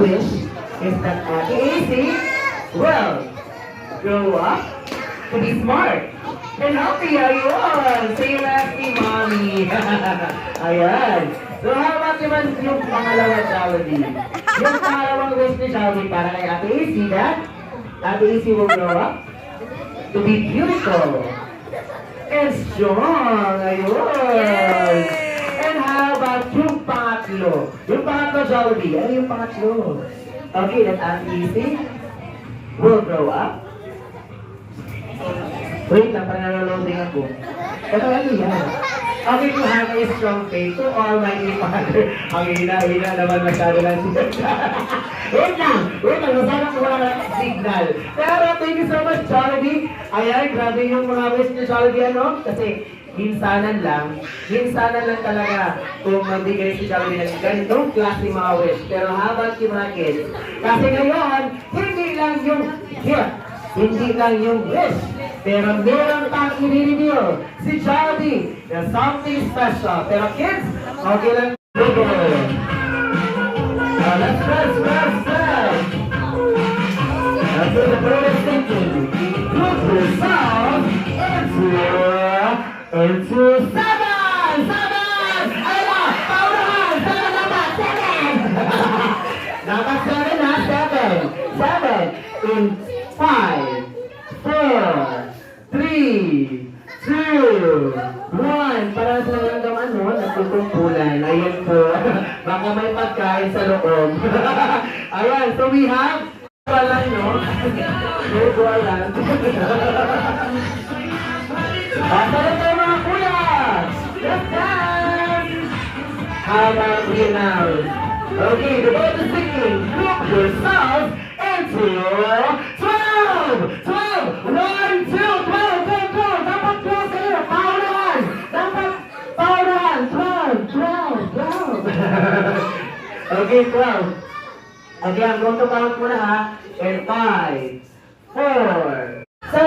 wish is that Ate AC will grow up to be smart and healthy. Ayun! Say last ni Mommy. Ayan. So, how about naman yung pangalawa, Charlie? Yung pangalawang wish ni Charlie para kay Ate AC that Ate AC will grow up to be beautiful and strong. Ayun! And how about yung pangatlo? Yung pangatlo, Jollibee. Ano yung pangatlo? Okay, that Ate AC will grow up. Wait lang, parang naloloading ako. Pero ano yan? Okay, to have a strong faith to Almighty Father. Ang hina-hina naman masyado lang siya. Wait lang, masarap ko wala ng signal. Pero thank you so much, Jollibee. Ayan, grabe yung mga wish ni Jollibee, ano? Kasi minsanan lang talaga kung magbigay si Jollibee ng ganitong klase mga wish. Pero habang yung mga kids, kasi ngayon, hindi lang yung gift, hindi lang yung wish, pero meron pang i-reveal si Jollibee na something special. Pero kids, okay lang. Let's press. That's what the bird is thinking. Group yourself into seven! Ayun! Paunahan! Seven! Dapat seven ha? Seven! In 5, 4, 3, 2, 1. Para sa hanggang nagtutumpulan. Ayan po. Baka may pagkain sa loob. Ayan, so we have walang, no? Walang. Pasal tayo mga kuya! Let's dance! How about you now? Okay, the boat is singing. Group yourself into 12! 1, 2, 12! Go! Dapat close kayo! Paunahan! Dapat paunahan! 12! Okay, 12. Okay, I'm going to count muna ha. And 5, 4. So,